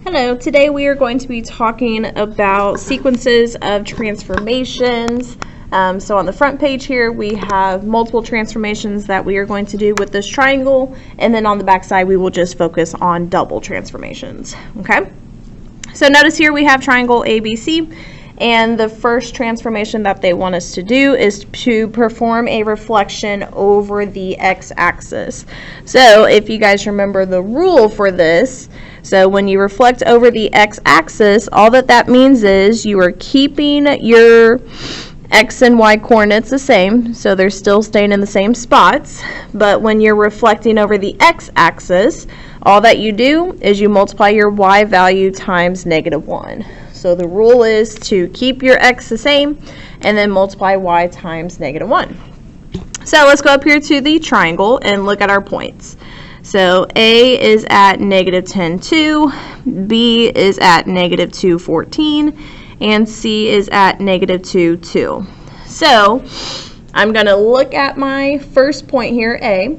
Hello, today we are going to be talking about sequences of transformations. So on the front page here we have multiple transformations that we are going to do with this triangle, and then on the back side we will just focus on double transformations. Okay, so notice here we have triangle ABC, and the first transformation that they want us to do is to perform a reflection over the x-axis. So if you guys remember the rule for this, so when you reflect over the x-axis, all that means is you are keeping your x and y coordinates the same, so they're still staying in the same spots. But when you're reflecting over the x-axis, all that you do is you multiply your y value times -1. So the rule is to keep your x the same and then multiply y times -1. So let's go up here to the triangle and look at our points. So A is at -10, 2, B is at -2, 14, and C is at -2, 2. So I'm going to look at my first point here, A,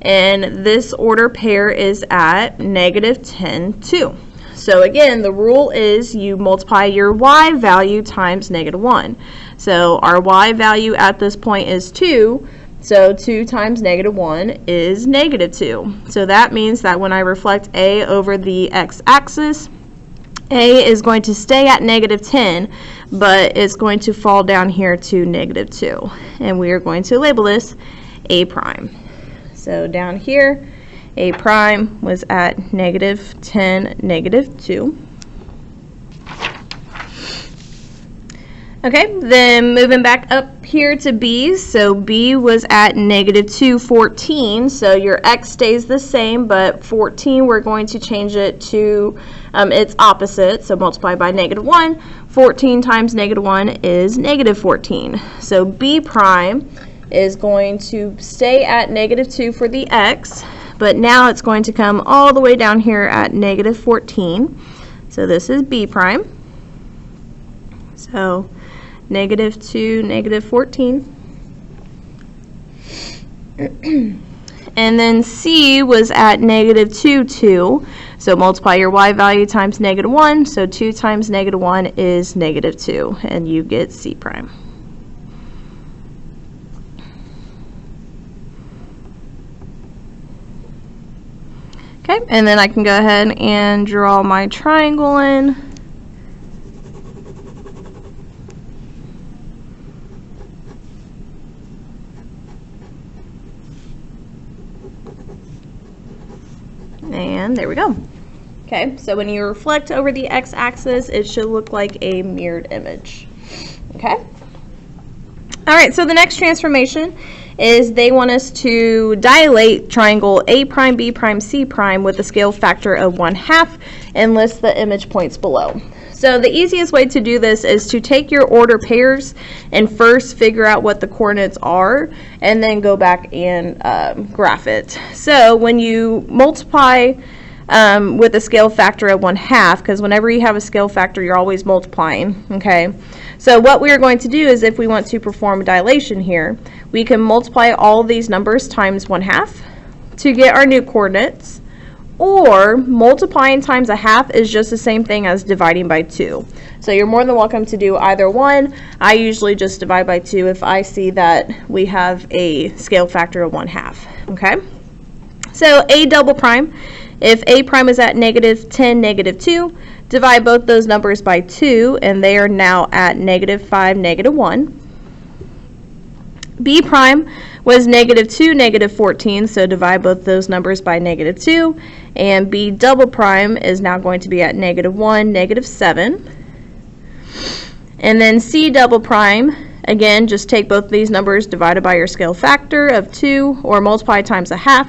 and this order pair is at -10, 2. So again, the rule is you multiply your y value times -1. So our y value at this point is 2. So 2 times -1 is -2. So that means that when I reflect A over the x-axis, A is going to stay at -10, but it's going to fall down here to -2. And we are going to label this A prime. So down here, A prime was at -10, -2. Okay, then moving back up here to B, so B was at -2, 14, so your x stays the same, but 14 we're going to change it to its opposite, so multiply by -1. 14 times -1 is -14. So B prime is going to stay at -2 for the x, but now it's going to come all the way down here at -14. So this is B prime. So -2, -14. And then C was at -2, 2. So multiply your y value times -1. So 2 times -1 is -2, and you get C prime. Okay, and then I can go ahead and draw my triangle in. And there we go. Okay, so when you reflect over the x-axis, it should look like a mirrored image. Okay? All right, so the next transformation is they want us to dilate triangle A prime, B prime, C prime with a scale factor of 1/2 and list the image points below. So the easiest way to do this is to take your order pairs and first figure out what the coordinates are and then go back and graph it. So when you multiply with a scale factor of 1/2, because whenever you have a scale factor you're always multiplying, okay? So what we are going to do is if we want to perform dilation here, we can multiply all these numbers times 1/2 to get our new coordinates, or multiplying times 1/2 is just the same thing as dividing by 2. So you're more than welcome to do either one. I usually just divide by 2 if I see that we have a scale factor of 1/2, okay? So A double prime, if A prime is at -10, -2, divide both those numbers by 2, and they are now at -5, -1. B prime was -2, -14, so divide both those numbers by -2, and B double prime is now going to be at -1, -7. And then C double prime, again, just take both these numbers divided by your scale factor of 2, or multiply times 1/2,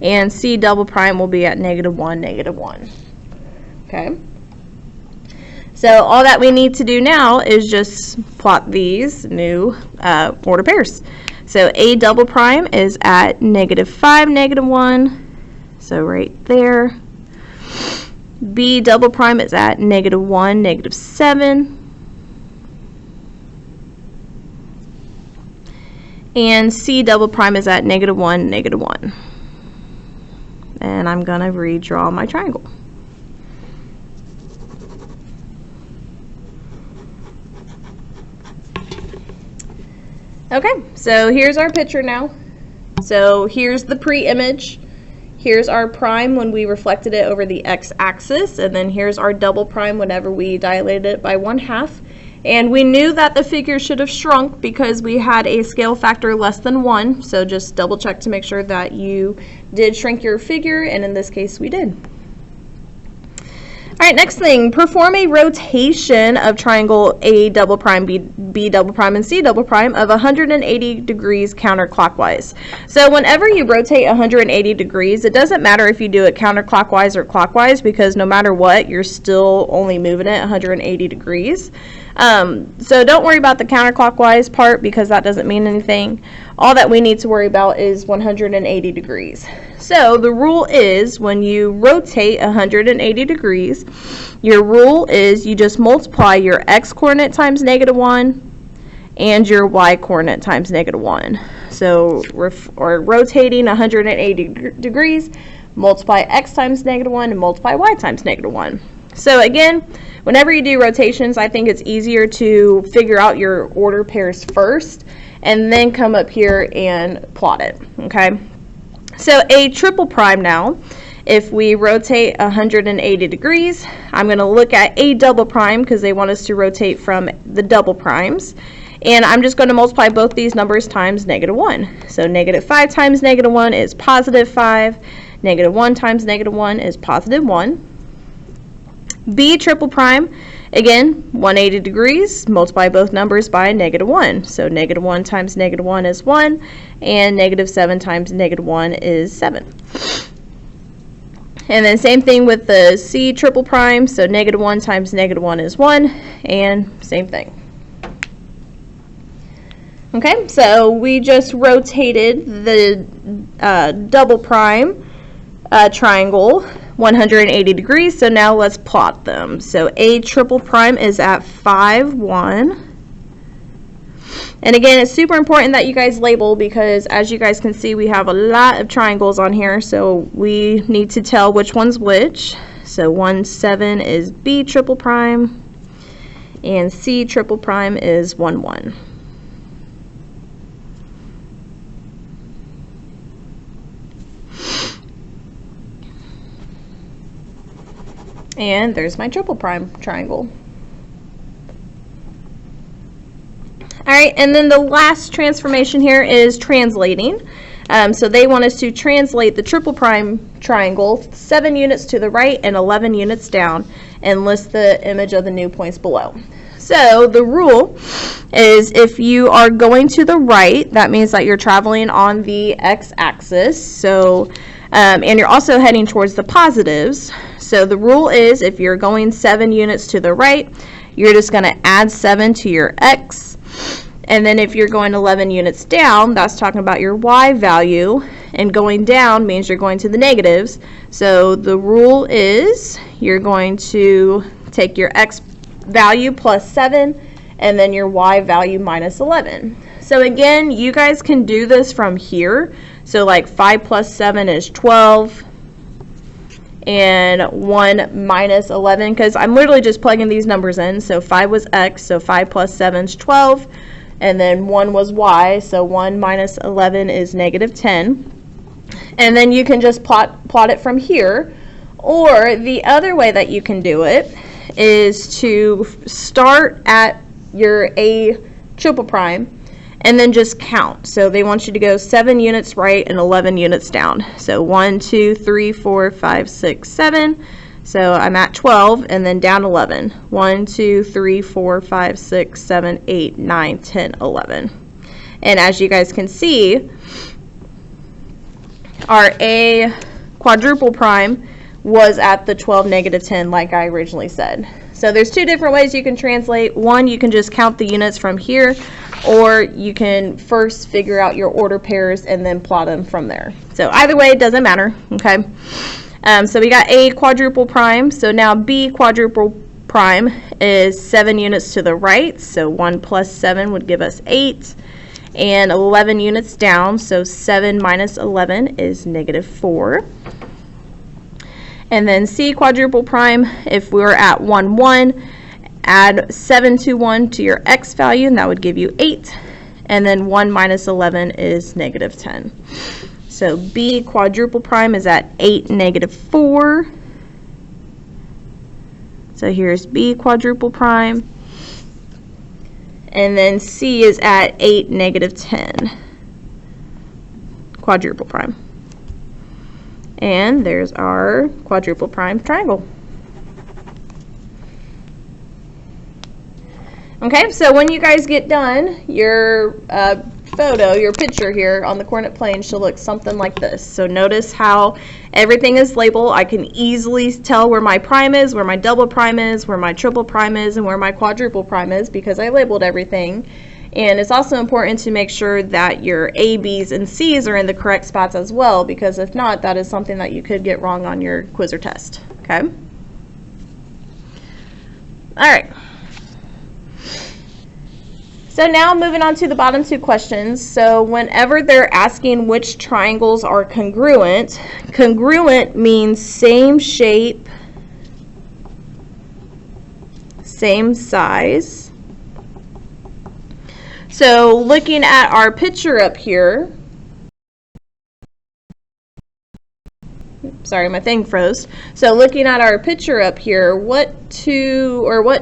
and C double prime will be at -1, -1. Okay? So all that we need to do now is just plot these new order pairs. So A double prime is at -5, -1, so right there. B double prime is at -1, -7. And C double prime is at -1, -1. And I'm going to redraw my triangle. Okay, so here's our picture now. So here's the pre-image. Here's our prime when we reflected it over the x-axis, and then here's our double prime whenever we dilated it by 1/2. And we knew that the figure should have shrunk because we had a scale factor less than 1, so just double check to make sure that you did shrink your figure, and in this case we did. All right, next thing, perform a rotation of triangle A double prime, B double prime, and C double prime of 180 degrees counterclockwise. So whenever you rotate 180 degrees, it doesn't matter if you do it counterclockwise or clockwise, because no matter what, you're still only moving it 180 degrees. So don't worry about the counterclockwise part because that doesn't mean anything. All that we need to worry about is 180 degrees. So the rule is when you rotate 180 degrees, your rule is you just multiply your x coordinate times -1 and your y coordinate times -1. So we're rotating 180 degrees, multiply x times -1 and multiply y times -1. So again, whenever you do rotations, I think it's easier to figure out your order pairs first and then come up here and plot it, okay? So a triple prime now, if we rotate 180 degrees, I'm going to look at a double prime because they want us to rotate from the double primes. And I'm just going to multiply both these numbers times -1. So -5 times -1 is +5. -1 times -1 is +1. B triple prime, again, 180 degrees, multiply both numbers by -1. So -1 times -1 is 1, and -7 times -1 is 7. And then same thing with the C triple prime, so -1 times -1 is 1, and same thing. Okay, so we just rotated the double prime triangle 180 degrees, so now let's plot them. So A triple prime is at 5, 1. And again, it's super important that you guys label because as you guys can see, we have a lot of triangles on here, so we need to tell which one's which. So 1, 7 is B triple prime, and C triple prime is 1, 1. And there's my triple prime triangle. All right, and then the last transformation here is translating. So they want us to translate the triple prime triangle 7 units to the right and 11 units down and list the image of the new points below. So the rule is if you are going to the right, that means that you're traveling on the x-axis. So and you're also heading towards the positives. So the rule is if you're going 7 units to the right, you're just going to add 7 to your x. And then if you're going 11 units down, that's talking about your y value. And going down means you're going to the negatives. So the rule is you're going to take your x value plus 7 and then your y value minus 11. So again, you guys can do this from here. So like 5 plus 7 is 12 and 1 minus 11 because I'm literally just plugging these numbers in. So 5 was x, so 5 plus 7 is 12, and then 1 was y, so 1 minus 11 is -10. And then you can just plot it from here. Or the other way that you can do it is to start at your A triple prime and then just count. So they want you to go 7 units right and 11 units down. So 1, 2, 3, 4, 5, 6, 7. So I'm at 12 and then down 11. 1, 2, 3, 4, 5, 6, 7, 8, 9, 10, 11. And as you guys can see, our A quadruple prime was at the 12, -10 like I originally said. So there's 2 different ways you can translate. One, you can just count the units from here, or you can first figure out your order pairs and then plot them from there. So either way, it doesn't matter, okay? So we got A quadruple prime. So now B quadruple prime is 7 units to the right. So 1 plus 7 would give us 8. And 11 units down. So 7 minus 11 is -4. And then C quadruple prime, if we were at 1, 1, add 7 to 1 to your x value, and that would give you 8. and then 1 minus 11 is negative 10. So B quadruple prime is at 8, negative 4. So here's B quadruple prime. And then C is at 8, negative 10. Quadruple prime. And there's our quadruple prime triangle. Okay, so when you guys get done, your your picture here on the coordinate plane should look something like this. So notice how everything is labeled. I can easily tell where my prime is, where my double prime is, where my triple prime is, and where my quadruple prime is because I labeled everything. And it's also important to make sure that your A, B's, and C's are in the correct spots as well, because if not, that is something that you could get wrong on your quiz or test. Okay? All right. So now moving on to the bottom two questions. So whenever they're asking which triangles are congruent, congruent means same shape, same size. So looking at our picture up here, sorry, my thing froze. So looking at our picture up here, what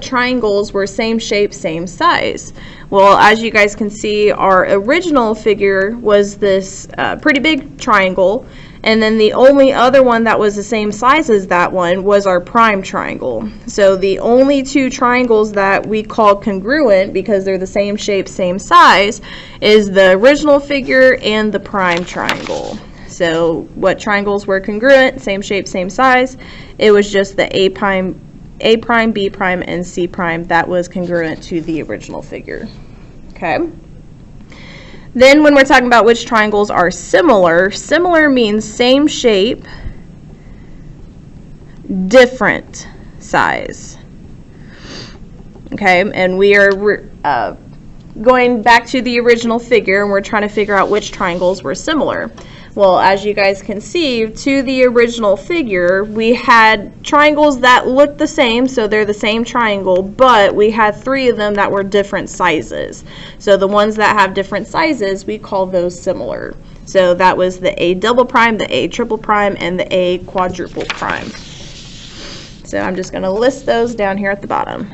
triangles were same shape, same size? Well, as you guys can see, our original figure was this pretty big triangle, and then the only other one that was the same size as that one was our prime triangle. So the only two triangles that we call congruent, because they're the same shape, same size, is the original figure and the prime triangle. So what triangles were congruent, same shape, same size? It was just the A prime, B prime, and C prime that was congruent to the original figure. Okay. Then when we're talking about which triangles are similar, similar means same shape, different size. Okay, and we are going back to the original figure, and we're trying to figure out which triangles were similar. Well, as you guys can see, to the original figure, we had triangles that looked the same, so they're the same triangle, but we had 3 of them that were different sizes. So the ones that have different sizes, we call those similar. So that was the A double prime, the A triple prime, and the A quadruple prime. So I'm just going to list those down here at the bottom.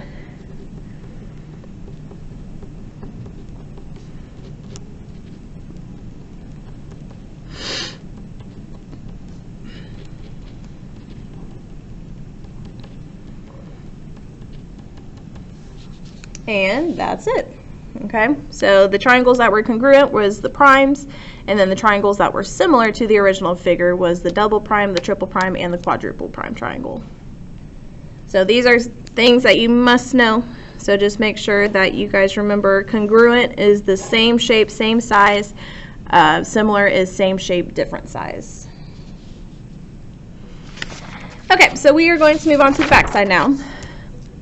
And that's it. Okay, so the triangles that were congruent was the primes, and then the triangles that were similar to the original figure was the double prime, the triple prime, and the quadruple prime triangle. So these are things that you must know. So just make sure that you guys remember congruent is the same shape, same size. Similar is same shape, different size. Okay, so we are going to move on to the back side now.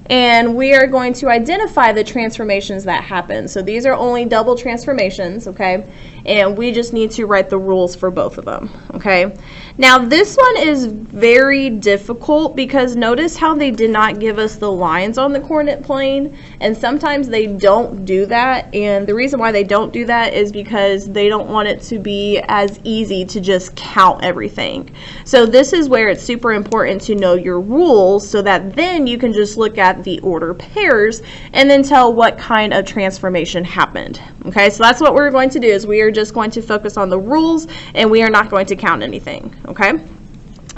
And we are going to identify the transformations that happen. So these are only double transformations, okay? And we just need to write the rules for both of them, okay? Now this one is very difficult because notice how they did not give us the lines on the coordinate plane, and sometimes they don't do that, and the reason why they don't do that is because they don't want it to be as easy to just count everything. So this is where it's super important to know your rules so that then you can just look at the order pairs and then tell what kind of transformation happened. Okay, so that's what we're going to do, is we are just going to focus on the rules and we are not going to count anything. Okay,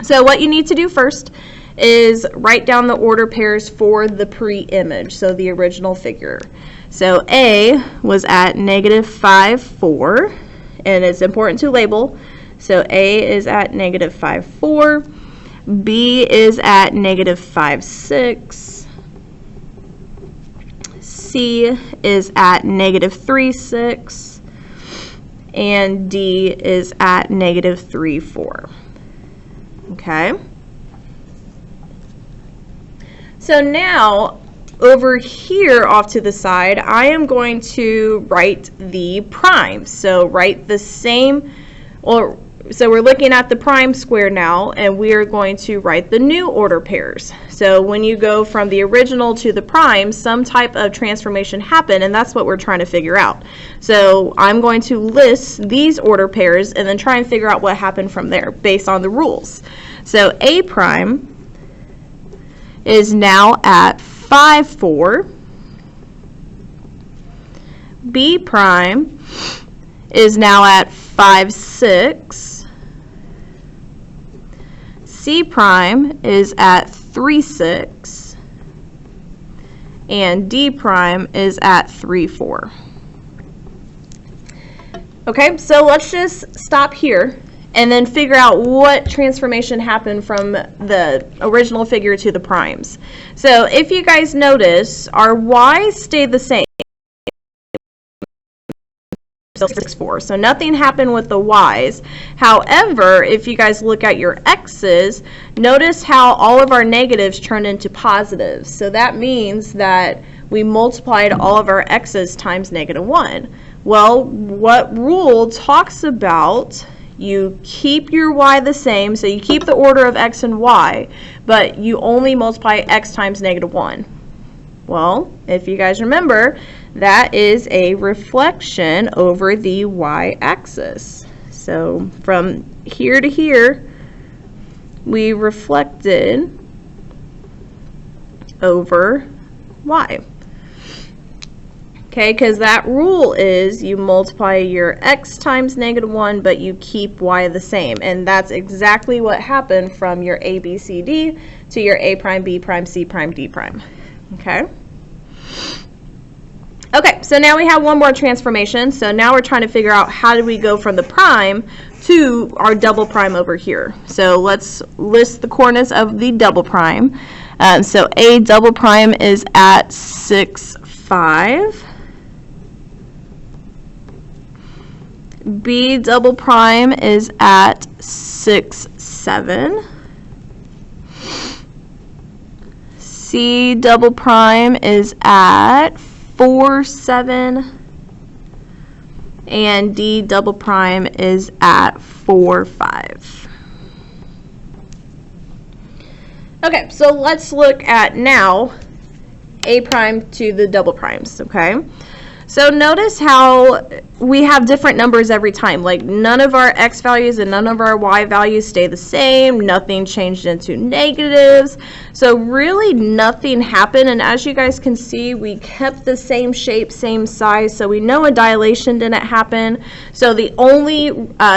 so what you need to do first is write down the order pairs for the pre-image, so the original figure. So A was at -5, 4, and it's important to label. So A is at -5, 4, B is at -5, 6, C is at -3, 6, and D is at -3, 4. Okay. So now over here off to the side, I am going to write the primes. So write the same, or So we're looking at the prime square now, and we are going to write the new order pairs. So when you go from the original to the prime, some type of transformation happened, and that's what we're trying to figure out. So I'm going to list these order pairs and then try and figure out what happened from there based on the rules. So A prime is now at 5, 4. B prime is now at 5, 6. C prime is at 3, 6. And D prime is at 3, 4. Okay, so let's just stop here and then figure out what transformation happened from the original figure to the primes. So if you guys notice, our y's stayed the same. 6, 4. So nothing happened with the y's. However, if you guys look at your x's, notice how all of our negatives turned into positives. So that means that we multiplied all of our x's times -1. Well, what rule talks about you keep your y the same, so you keep the order of x and y, but you only multiply x times -1? Well, if you guys remember, that is a reflection over the y-axis. So from here to here, we reflected over y. Okay, because that rule is you multiply your x times -1, but you keep y the same. And that's exactly what happened from your a, b, c, d to your a prime, b prime, c prime, d prime. Okay? Okay, so now we have one more transformation. So now we're trying to figure out how do we go from the prime to our double prime over here. So let's list the coordinates of the double prime. So A double prime is at 6, 5. B double prime is at 6, 7. C double prime is at 4, 7. And D double prime is at 4, 5. Okay, so let's look at now A prime to the double primes, okay? So notice how we have different numbers every time. Like none of our x values and none of our y values stay the same. Nothing changed into negatives. So really nothing happened. And as you guys can see, we kept the same shape, same size. So we know a dilation didn't happen. So the only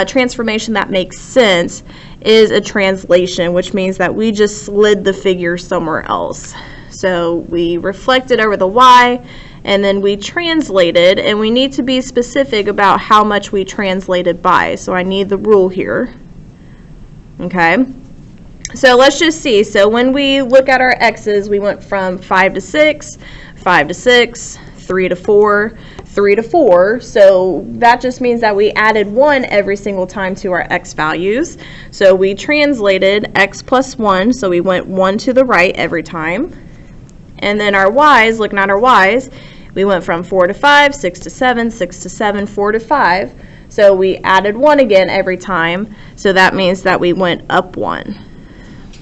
transformation that makes sense is a translation, which means that we just slid the figure somewhere else. So we reflected over the y, and then we translated, and we need to be specific about how much we translated by. So I need the rule here. Okay, so let's just see. So when we look at our x's, we went from 5 to 6, 5 to 6, 3 to 4, 3 to 4. So that just means that we added 1 every single time to our x values. So we translated x plus 1, so we went 1 to the right every time. And then our y's, looking at our y's, we went from 4 to 5, 6 to 7, 6 to 7, 4 to 5. So we added 1 again every time. So that means that we went up 1.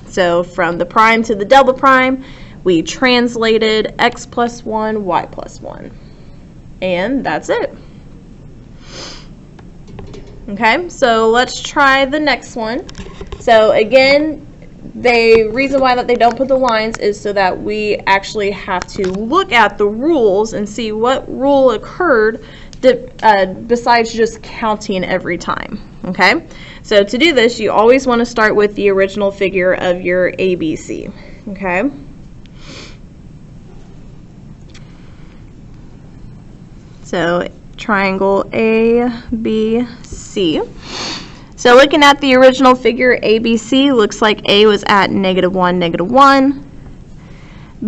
So from the prime to the double prime, we translated x plus 1, y plus 1. And that's it. Okay, so let's try the next one. So again, the reason why that they don't put the lines is so that we actually have to look at the rules and see what rule occurred besides just counting every time. Okay, so to do this, you always want to start with the original figure of your ABC. Okay. So triangle ABC. So looking at the original figure ABC, looks like A was at -1, -1.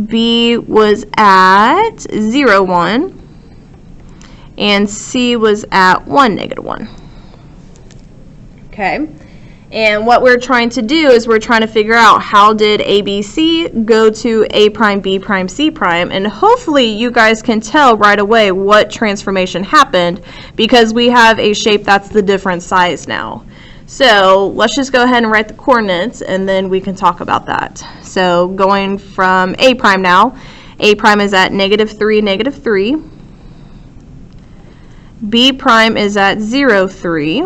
B was at 0, 1. And C was at 1, -1. Okay. And what we're trying to do is we're trying to figure out how did ABC go to A prime, B prime, C prime, and hopefully you guys can tell right away what transformation happened because we have a shape that's the different size now. So let's just go ahead and write the coordinates, and then we can talk about that. So going from A prime now, A prime is at -3, -3. B prime is at 0, 3.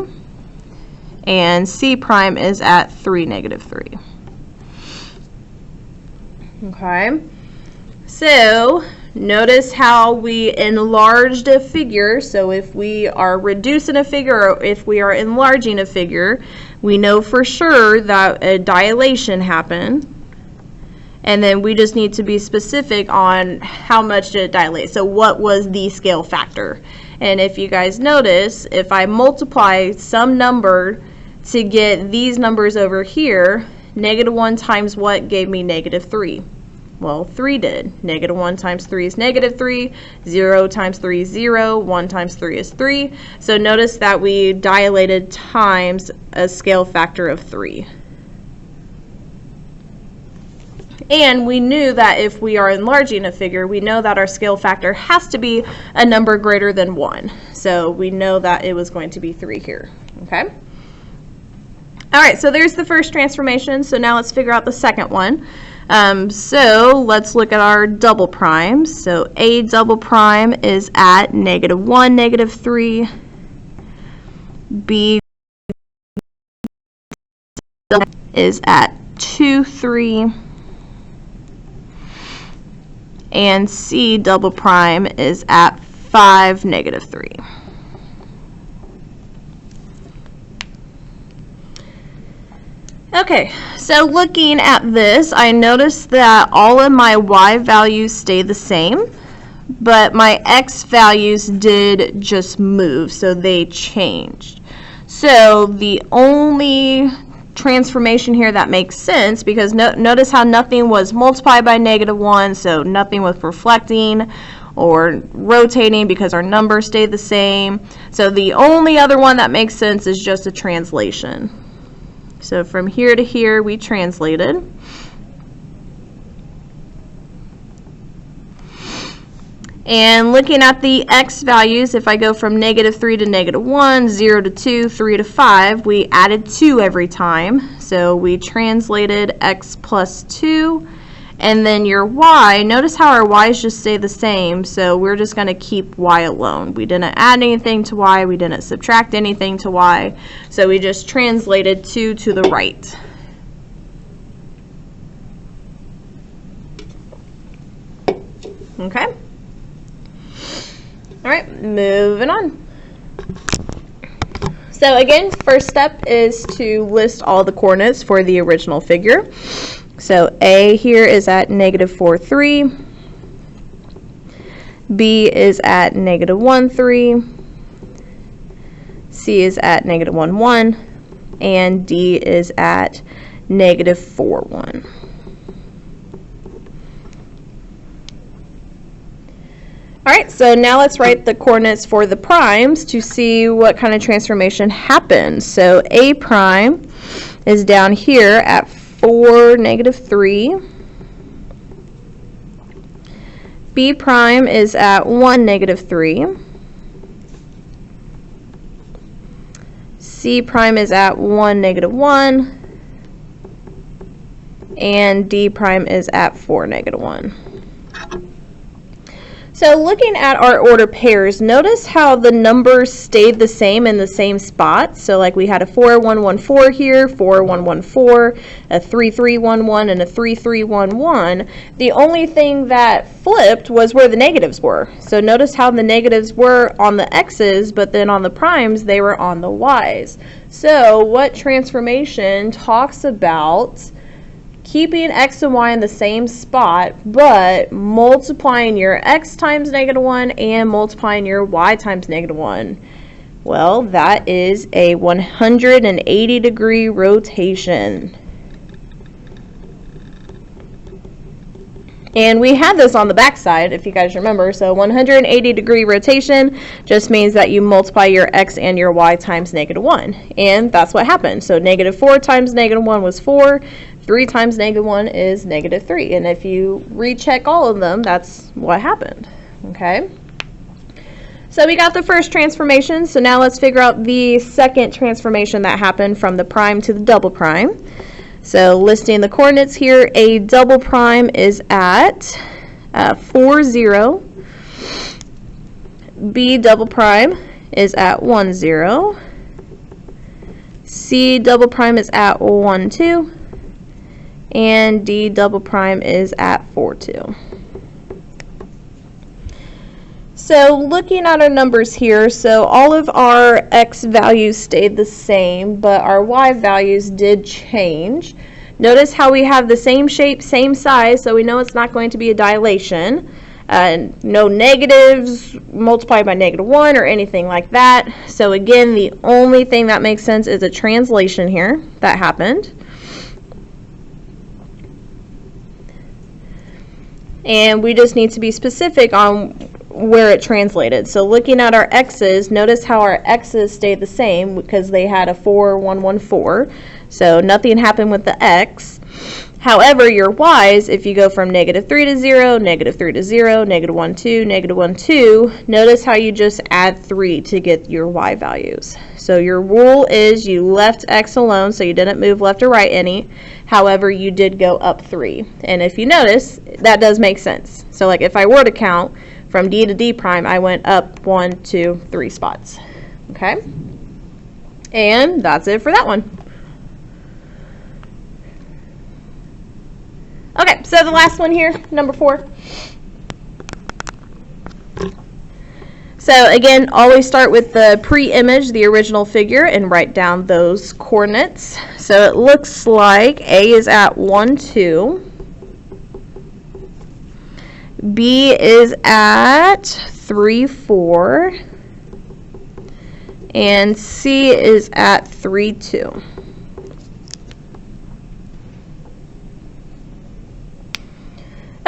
And C prime is at 3, -3. Okay, so notice how we enlarged a figure. So if we are reducing a figure or if we are enlarging a figure, we know for sure that a dilation happened. And then we just need to be specific on how much did it dilate. So what was the scale factor? And if you guys notice, if I multiply some number to get these numbers over here, -1 times what gave me -3? Well, 3 did. -1 times 3 is -3. 0 times 3 is 0. 1 times 3 is 3. So notice that we dilated times a scale factor of 3. And we knew that if we are enlarging a figure, we know that our scale factor has to be a number greater than 1. So we know that it was going to be 3 here. Okay? All right, so there's the first transformation. So now let's figure out the second one. So let's look at our double primes. So A double prime is at -1, -3. B is at 2, 3. And C double prime is at 5, -3. Okay, so looking at this, I noticed that all of my y values stay the same, but my x values did just move, so they changed. So the only transformation here that makes sense, because notice how nothing was multiplied by -1, so nothing was reflecting or rotating because our numbers stayed the same. So the only other one that makes sense is just a translation. So from here to here we translated. And looking at the x values, if I go from -3 to -1, 0 to 2, 3 to 5, we added 2 every time. So we translated x plus 2. And then your y, notice how our y's just stay the same, so we're just going to keep y alone. We didn't add anything to y, we didn't subtract anything to y, so we just translated 2 to the right. Okay? All right, moving on. So again, first step is to list all the coordinates for the original figure. So A here is at -4, 3. B is at -1, 3. C is at -1, 1. And D is at -4, 1. All right, so now let's write the coordinates for the primes to see what kind of transformation happened. So A prime is down here at 4, -3. B prime is at 1, -3. C prime is at 1, -1. And D prime is at 4, -1. So looking at our order pairs, notice how the numbers stayed the same in the same spot. So like we had a 4, 1, 1, 4 here, 4, 1, 1, 4, a 3, 3, 1, 1, and a 3, 3, 1, 1. The only thing that flipped was where the negatives were. So notice how the negatives were on the x's, but then on the primes, they were on the y's. So what transformation talks about keeping x and y in the same spot, but multiplying your x times -1 and multiplying your y times -1? Well, that is a 180-degree rotation. And we had this on the back side, if you guys remember. So 180-degree rotation just means that you multiply your x and your y times -1. And that's what happened. So -4 times -1 was 4. 3 times -1 is -3. And if you recheck all of them, that's what happened. Okay? So we got the first transformation, so now let's figure out the second transformation that happened from the prime to the double prime. So listing the coordinates here, a double prime is at 4, 0. B double prime is at 1, 0. C double prime is at 1, 2. And D double prime is at 4, 2. So looking at our numbers here, so all of our x values stayed the same, but our y values did change. Notice how we have the same shape, same size, so we know it's not going to be a dilation. No negatives multiplied by -1 or anything like that. So again, the only thing that makes sense is a translation here that happened. And we just need to be specific on where it translated. So looking at our x's, notice how our x's stayed the same because they had a 4, 1, 1, 4. So nothing happened with the x. However, your y's, if you go from -3 to 0, -3 to 0, -1, 2, -1, 2, notice how you just add 3 to get your y values. So your rule is you left x alone, so you didn't move left or right any. However, you did go up 3. And if you notice, that does make sense. So like if I were to count from D to D prime, I went up 1, 2, 3 spots. Okay? And that's it for that one. Okay, so the last one here, number 4. So again, always start with the pre-image, the original figure, and write down those coordinates. So it looks like A is at 1, 2. B is at 3, 4. And C is at 3, 2.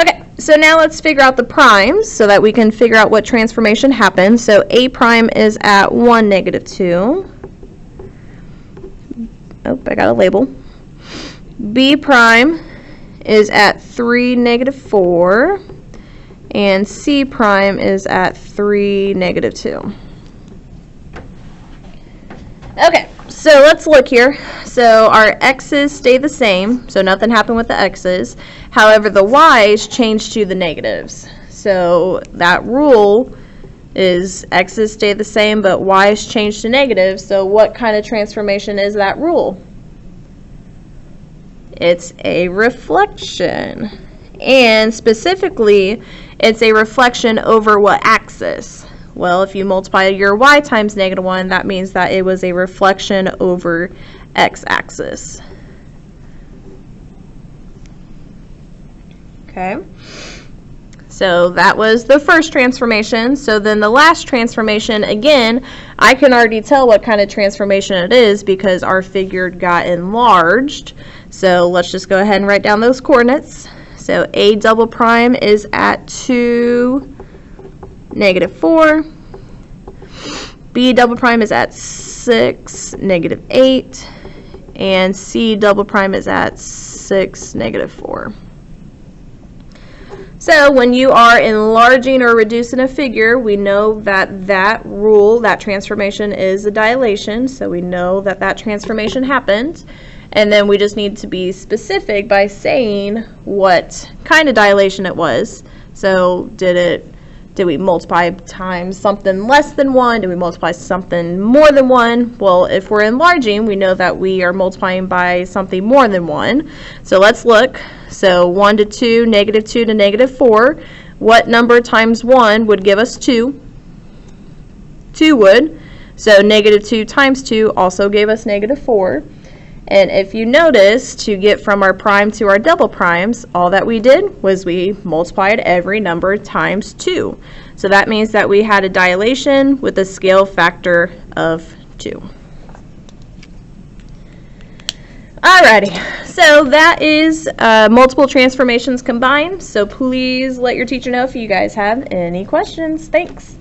Okay, so now let's figure out the primes so that we can figure out what transformation happened. So A prime is at 1, -2. Oh, I got a label. B prime is at 3, -4. And C prime is at 3, -2. Okay, so let's look here. So our x's stay the same, so nothing happened with the x's. However, the y's changed to the negatives. So that rule is x's stay the same, but y's changed to negatives. So what kind of transformation is that rule? It's a reflection. And specifically, it's a reflection over what axis? Well, if you multiply your y times -1, that means that it was a reflection over x-axis. Okay, so that was the first transformation. So then the last transformation, again, I can already tell what kind of transformation it is because our figure got enlarged. So let's just go ahead and write down those coordinates. So A double prime is at 2, -4. B double prime is at 6, -8. And C double prime is at 6, -4. So when you are enlarging or reducing a figure, we know that that rule, that transformation is a dilation. So we know that that transformation happened. And then we just need to be specific by saying what kind of dilation it was. So did we multiply times something less than 1? Did we multiply something more than 1? Well, if we're enlarging, we know that we are multiplying by something more than 1. So let's look. So 1 to 2, -2 to -4. What number times 1 would give us 2? 2 would. So -2 times 2 also gave us -4. And if you notice, to get from our prime to our double primes, all that we did was we multiplied every number times 2. So that means that we had a dilation with a scale factor of 2. Alrighty, so that is multiple transformations combined. So please let your teacher know if you guys have any questions. Thanks.